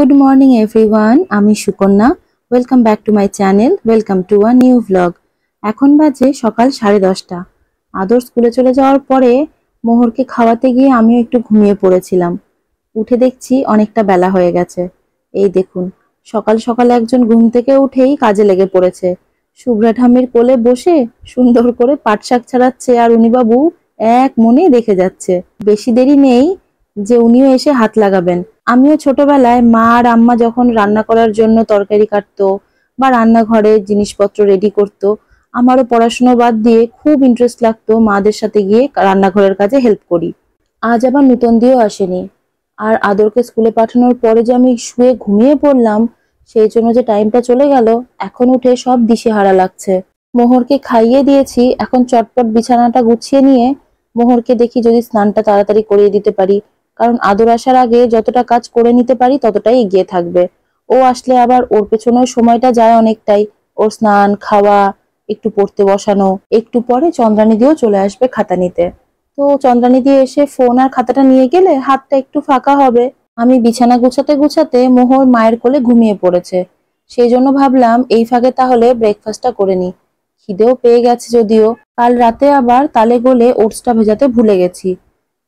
Good morning everyone, আমি Sukanya. Welcome back to my channel, welcome to a new vlog. এখন বাজে সকাল 10:30। আদর স্কুলে চলে যাওয়ার পরে মোহরকে খাওয়াতে গিয়ে আমিও একটু ঘুমিয়ে পড়েছিলাম। উঠে দেখছি অনেকটা বেলা হয়ে গেছে। এই দেখুন, সকাল সকাল একজন ঘুম থেকে উঠেই কাজে লেগে পড়েছে। শুভ্রা ঠাম্মির কোলে বসে সুন্দর করে পাট শাক ছাড়াচ্ছে, আর উনি বাবু এক মনে দেখে যাচ্ছে। বেশি দেরি নেই যে উনিও এসে হাত লাগাবেন। আমিও ছোটবেলায় মা আর আম্মা যখন রান্না করার জন্য তরকারি কাটতো বা রান্নাঘরে জিনিসপত্র রেডি করতো, আমারও পড়াশোনা বাদ দিয়ে খুব ইন্টারেস্ট লাগতো মাদের সাথে গিয়ে রান্নাঘরের কাজে হেল্প করি। আজ আবার নূতন দিয়েও আসেনি, আর আদরকে স্কুলে পাঠানোর পরে যে আমি শুয়ে ঘুমিয়ে পড়লাম, সেই জন্য যে টাইমটা চলে গেল, এখন উঠে সব দিশেহারা লাগছে। মোহরকে খাইয়ে দিয়েছি, এখন চটপট বিছানাটা গুছিয়ে নিয়ে মোহরকে দেখি যদি স্নানটা তাড়াতাড়ি করিয়ে দিতে পারি, কারণ আদর আসার আগে যতটা কাজ করে নিতে পারি ততটাই এগিয়ে থাকবে। ও আসলে আবার ওর পেছনের সময়টা যায় অনেকটাই, ওর স্নান খাওয়া, একটু পড়তে বসানো, একটু পরে চন্দ্রানী দিয়েও চলে আসবে খাতা নিতে। তো চন্দ্রানী দিয়ে এসে ফোন আর খাতাটা নিয়ে গেলে হাতটা একটু ফাঁকা হবে। আমি বিছানা গুছাতে গুছাতে মোহর মায়ের কোলে ঘুমিয়ে পড়েছে, সেই জন্য ভাবলাম এই ফাঁকে তাহলে ব্রেকফাস্টটা করে নি। খিদেও পেয়ে গেছে, যদিও কাল রাতে আবার তালে গোলে ওটসটা ভেজাতে ভুলে গেছি,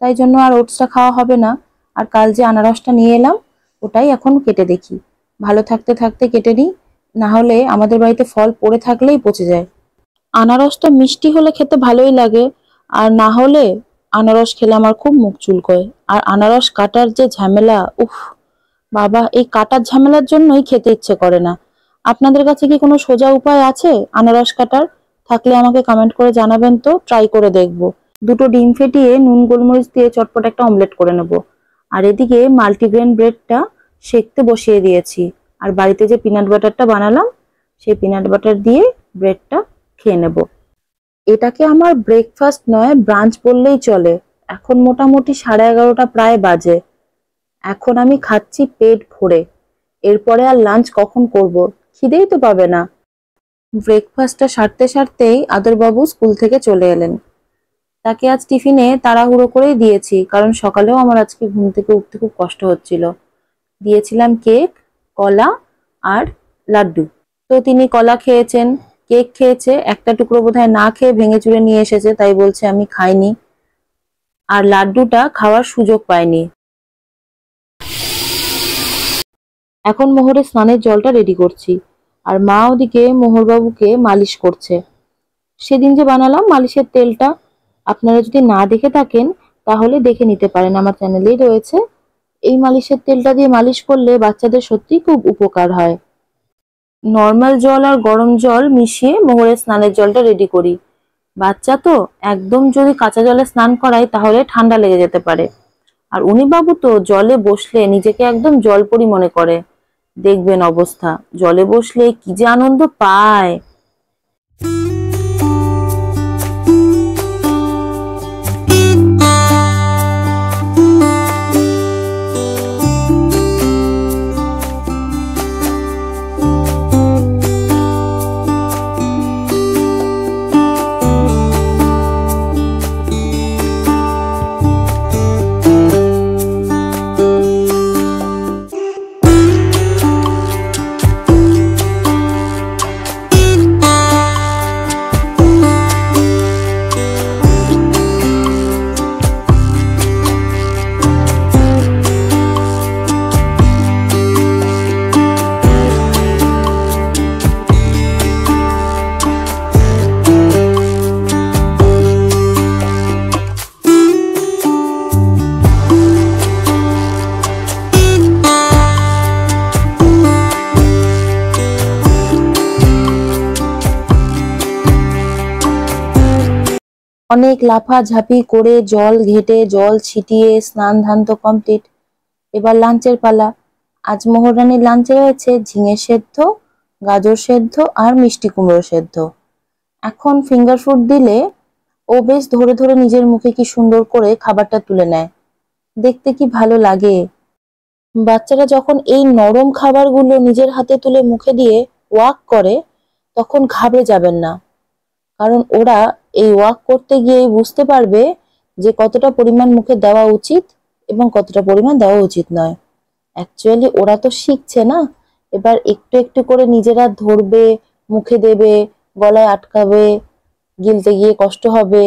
তাই জন্য আর ওটসটা খাওয়া হবে না। আর কাল যে আনারসটা নিয়ে এলাম, ওটাই এখন কেটে দেখি। ভালো থাকতে থাকতে কেটে নিই, না হলে আমাদের বাড়িতে ফল পড়ে থাকলেই পচে যায়। আনারসটা মিষ্টি হলে খেতে ভালোই লাগে, আর না হলে আনারস খেলে আমার খুব মুখ চুলকোয়। আর আনারস কাটার যে ঝামেলা, উফ বাবা, এই কাটার ঝামেলার জন্যই খেতে ইচ্ছে করে না। আপনাদের কাছে কি কোনো সোজা উপায় আছে আনারস কাটার? থাকলে আমাকে কমেন্ট করে জানাবেন, তো ট্রাই করে দেখবো। দুটো ডিম ফেটিয়ে নুন গোলমরিচ দিয়ে চটপট একটা অমলেট করে নেব। আর এদিকে মাল্টিগ্রেন ব্রেডটা সেকতে বসিয়ে দিয়েছি। আর বাড়িতে যে পিনাট বাটারটা বানালাম, সেই পিনাট বাটার দিয়ে ব্রেডটা খেয়ে নেব। এটাকে আমার ব্রেকফাস্ট নয়, ব্রাঞ্চ বললেই চলে। এখন মোটামুটি 11:30 প্রায় বাজে। এখন আমি খাচ্ছি পেট ভরে। এরপরে আর লাঞ্চ কখন করব? খিদেই তো পাবে না। ব্রেকফাস্টটা সারতে সারতেই আদরবাবু স্কুল থেকে চলে এলেন। তাকে আজ টিফিনে তাড়াহুড়ো করেই দিয়েছি, কারণ সকালেও আমার আজকে ঘুম থেকে উঠতে খুব কষ্ট হচ্ছিল। দিয়েছিলাম কেক, কলা আর লাড্ডু। তো তিনি কলা খেয়েছেন, কেক খেয়েছে, একটা টুকরো বোধহয় না খেয়ে ভেঙে চুরে নিয়ে এসেছে, তাই বলছে আমি খাইনি। আর লাড্ডুটা খাওয়ার সুযোগ পাইনি। এখন মোহরের স্নানের জলটা রেডি করছি, আর মা ওদিকে মোহরবাবুকে মালিশ করছে। সেদিন যে বানালাম মালিশের তেলটা, আপনারা যদি না দেখে থাকেন তাহলে দেখে নিতে পারেন, আমার চ্যানেলেই রয়েছে। এই মালিশের তেলটা দিয়ে মালিশ করলে বাচ্চাদের সত্যিই খুব উপকার হয়। নর্মাল জল আর গরম জল মিশিয়ে মোহরের স্নানের জলটা রেডি করি। বাচ্চা তো, একদম যদি কাঁচা জলে স্নান করাই তাহলে ঠান্ডা লেগে যেতে পারে। আর উনি বাবু তো জলে বসলে নিজেকে একদম জলপরি মনে করে। দেখবেন অবস্থা, জলে বসলে কি যে আনন্দ পায়। অনেক লাফাঝাপি করে জল ঘেটে জল ছিটিয়ে স্নান ধান তো কমপ্লিট। এবার লাঞ্চের পালা। আজ মোহরানির লাঞ্চে রয়েছে ঝিঙে সেদ্ধ, গাজর সেদ্ধ আর মিষ্টি কুমড়ো সেদ্ধ। এখন ফিঙ্গার ফুড দিলে ও বেশ ধরে ধরে নিজের মুখে কি সুন্দর করে খাবারটা তুলে নেয়, দেখতে কি ভালো লাগে। বাচ্চারা যখন এই নরম খাবারগুলো নিজের হাতে তুলে মুখে দিয়ে ওয়াক করে, তখন ঘাবড়ে যাবেন না, কারণ ওরা এই ওয়াক করতে গিয়ে বুঝতে পারবে যে কতটা পরিমাণ মুখে দেওয়া উচিত এবং কতটা পরিমাণ দেওয়া উচিত নয়। অ্যাকচুয়ালি ওরা তো শিখছে না, এবার একটু একটু করে নিজেরা ধরবে, মুখে দেবে, গলায় আটকাবে, গিলতে গিয়ে কষ্ট হবে,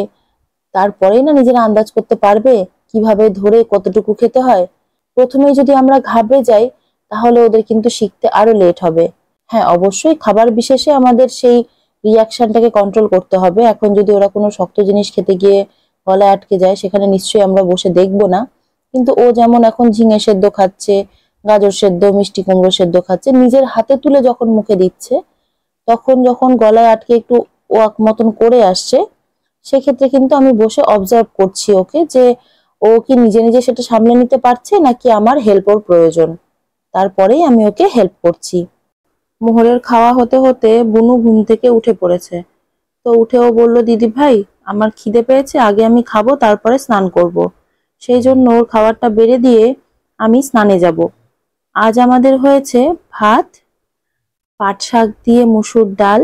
তারপরেই না নিজেরা আন্দাজ করতে পারবে কিভাবে ধরে কতটুকু খেতে হয়। প্রথমেই যদি আমরা ঘাবড়ে যাই তাহলে ওদের কিন্তু শিখতে আরো লেট হবে। হ্যাঁ, অবশ্যই খাবার বিশেষে আমাদের সেই রিয়াকশনটাকে কন্ট্রোল করতে হবে। এখন যদি ওরা কোনো শক্ত জিনিস খেতে গিয়ে গলায় আটকে যায়, সেখানে নিশ্চয়ই আমরা বসে দেখবো না। কিন্তু ও যেমন এখন ঝিঙে সেদ্ধ খাচ্ছে, গাজর সেদ্ধ, মিষ্টি কুমড়ো সেদ্ধ খাচ্ছে, নিজের হাতে তুলে যখন মুখে দিচ্ছে, তখন যখন গলায় আটকে একটু ওয়াক মতন করে আসছে, সেক্ষেত্রে কিন্তু আমি বসে অবজার্ভ করছি ওকে, যে ও কি নিজে নিজে সেটা সামলে নিতে পারছে নাকি আমার হেল্প ওর প্রয়োজন। তারপরেই আমি ওকে হেল্প করছি। মোহরের খাওয়া হতে হতে বুনু ঘুম থেকে উঠে পড়েছে। তো উঠেও বলল, দিদি ভাই আমার খিদে পেয়েছে, আগে আমি খাবো তারপরে স্নান করব। সেই জন্য ওর খাবারটা বেড়ে দিয়ে আমি স্নানে যাব। আজ আমাদের হয়েছে ভাত, পাট শাক দিয়ে মুসুর ডাল,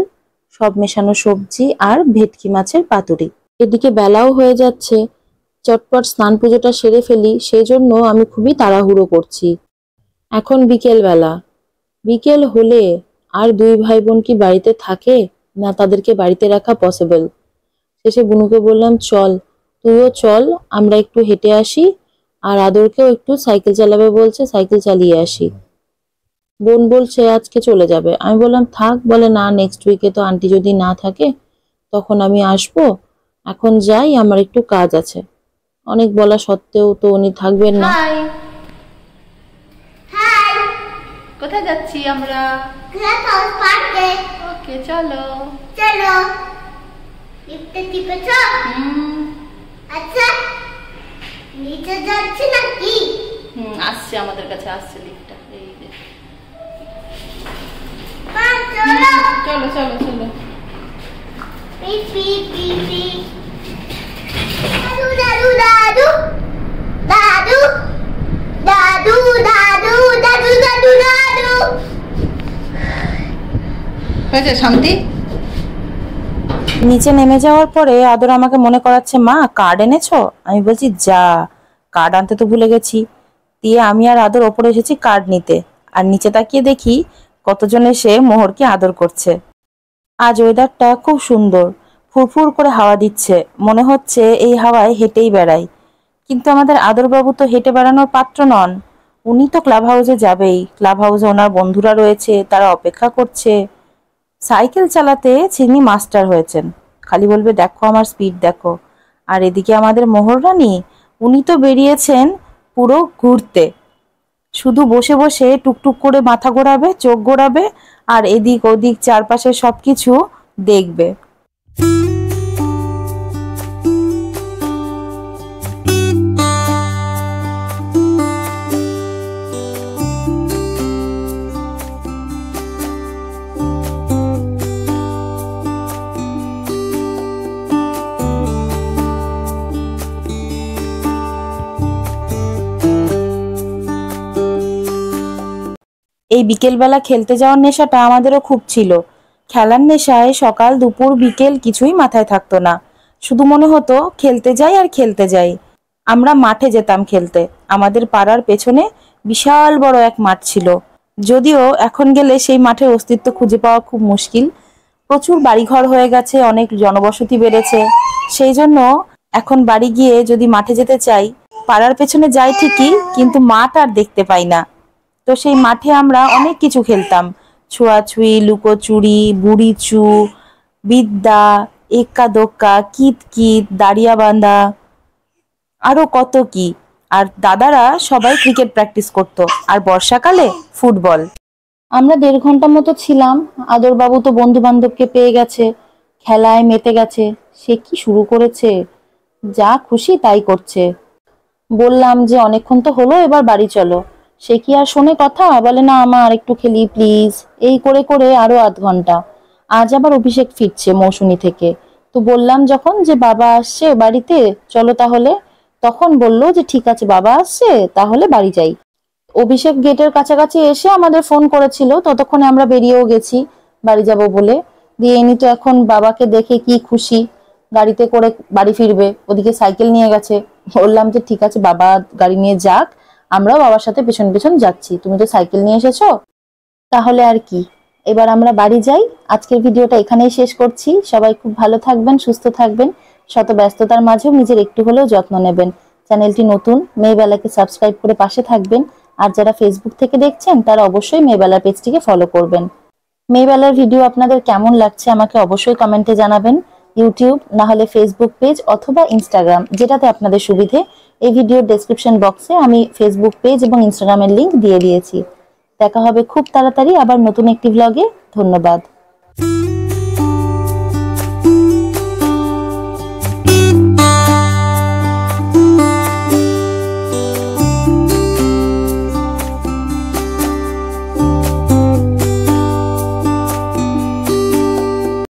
সব মেশানো সবজি আর ভেটকি মাছের পাতুরি। এদিকে বেলাও হয়ে যাচ্ছে, চটপট স্নান পুজোটা সেরে ফেলি, সেই জন্য আমি খুবই তাড়াহুড়ো করছি। এখন বিকেল বেলা, বিকেল হলে আর দুই ভাই বোন কি বাড়িতে থাকে, না তাদেরকে বাড়িতে রাখা পসিবল। শেষে বুনুকে বললাম, চল তুইও চল, আমরা একটু হেঁটে আসি, আর আদরকেও একটু সাইকেল চালাবে বলছে, সাইকেল চালিয়ে আসি। বোন বলছে আজকে চলে যাবে। আমি বললাম থাক, বলে না নেক্সট উইকে তো আন্টি যদি না থাকে তখন আমি আসবো, এখন যাই, আমার একটু কাজ আছে। অনেক বলা সত্ত্বেও তো উনি থাকবেন না। হাই হাই, কোথায় যাচ্ছি আমরা? ক্লাস পার্কে। ওকে চলো চলো লিফটে টিপেছ? আচ্ছা, নিচে যাচ্ছে নাকি? আসছে, আমাদের কাছে আসছে লিফটটা। এই যে মা চলো। চলো চলো চলো। পিপি পিপি। দাদু দাদু দাদু দাদু দাদু দাদু দাদু দাদু দাদু। হয়েছে শান্তি? নিচে নেমে যাওয়ার পরে আদর আমাকে মনে করাচ্ছে, মা কার্ড এনেছো? আমি বলছি যা, কার্ড আনতে তো ভুলে গেছি। দিয়ে আমি আর আদর ওপরে এসেছি কার্ড নিতে, আর নিচে তাকিয়ে দেখি কতজন এসে মোহরকে আদর করছে। আজ ওয়েদারটা খুব সুন্দর, ফুরফুর করে হাওয়া দিচ্ছে, মনে হচ্ছে এই হাওয়ায় হেঁটেই বেড়াই। কিন্তু আমাদের আদরবাবু তো হেঁটে বেড়ানোর পাত্র নন, উনি তো ক্লাব হাউসে যাবেই। ক্লাব হাউসে ওনার বন্ধুরা রয়েছে, তারা অপেক্ষা করছে। সাইকেল চালাতে তিনি মাস্টার হয়েছেন, খালি বলবে দেখো আমার স্পিড দেখো। আর এদিকে আমাদের মোহর রানী, উনি তো বেরিয়েছেন পুরো ঘুরতে, শুধু বসে বসে টুকটুক করে মাথা ঘোরাবে, চোখ ঘোরাবে, আর এদিক ওদিক চারপাশে সবকিছু দেখবে। এই বিকেলবেলা খেলতে যাওয়ার নেশাটা আমাদেরও খুব ছিল। খেলার নেশায় সকাল দুপুর বিকেল কিছুই মাথায় থাকতো না, শুধু মনে হতো খেলতে যাই আর খেলতে যাই। আমরা মাঠে যেতাম খেলতে, আমাদের পাড়ার পেছনে বিশাল বড় এক মাঠ ছিল। যদিও এখন গেলে সেই মাঠের অস্তিত্ব খুঁজে পাওয়া খুব মুশকিল, প্রচুর বাড়িঘর হয়ে গেছে, অনেক জনবসতি বেড়েছে। সেই জন্য এখন বাড়ি গিয়ে যদি মাঠে যেতে চাই, পাড়ার পেছনে যাই ঠিকই, কিন্তু মাঠ আর দেখতে পাই না। তো সেই মাঠে আমরা অনেক কিছু খেলতাম, ছোঁয়াছুঁই, লুকোচুরি, বুড়িচু, বিদ্যা, এক্কা দোক্কা, কিতকিত, দাড়িয়া বাঁধা, আরো কত কি। আর দাদারা সবাই ক্রিকেট প্র্যাকটিস করতো, আর বর্ষাকালে ফুটবল। আমরা 1.5 ঘন্টা মতো ছিলাম। আদরবাবু তো বন্ধু বান্ধবকে পেয়ে গেছে, খেলায় মেতে গেছে, সে কি শুরু করেছে, যা খুশি তাই করছে। বললাম যে অনেকক্ষণ তো হলো, এবার বাড়ি চলো। সে কি আর শোনে কথা, বলে না আমার একটু খেলি প্লিজ। এই করে করে আরো 1/2 ঘন্টা। আজ আবার অভিষেক ফিরছে মৌসুমী থেকে, তো বললাম যখন যে বাবা আসছে বাড়িতে, চলো তাহলে। তখন বললো যে ঠিক আছে বাবা আসছে, তাহলে বাড়ি যাই। অভিষেক গেটের কাছাকাছি এসে আমাদের ফোন করেছিল, ততক্ষণে আমরা বেরিয়েও গেছি বাড়ি যাব বলে। দিয়ে ইনি তো এখন বাবাকে দেখে কি খুশি, গাড়িতে করে বাড়ি ফিরবে, ওদিকে সাইকেল নিয়ে গেছে। বললাম যে ঠিক আছে বাবা গাড়ি নিয়ে যাক, আমরাও বাবার সাথে পেছন পেছন যাচ্ছি। তুমি তো সাইকেল নিয়ে এসেছো। তাহলে আর কি, এবার আমরা বাড়ি যাই। আজকের ভিডিওটা এখানেই শেষ করছি। সবাই খুব ভালো থাকবেন, সুস্থ থাকবেন, শত ব্যস্ততার মাঝেও নিজের একটু হলেও যত্ন নেবেন। চ্যানেলটি নতুন, মেয়েবেলাকে সাবস্ক্রাইব করে পাশে থাকবেন। আর যারা ফেসবুক থেকে দেখছেন তারা অবশ্যই মেয়েবেলার পেজটিকে ফলো করবেন। মেয়েবেলার ভিডিও আপনাদের কেমন লাগছে আমাকে অবশ্যই কমেন্টে জানাবেন। ইউটিউব না হলে ফেসবুক পেজ অথবা ইনস্টাগ্রাম, যেটাতে আপনাদের সুবিধে। এই ভিডিওর ডেসক্রিপশন বক্সে আমি ফেসবুক পেজ এবং ইনস্টাগ্রামের লিংক দিয়ে দিয়েছি। দেখা হবে খুব তাড়াতাড়ি আবার নতুন একটি ব্লগে। ধন্যবাদ।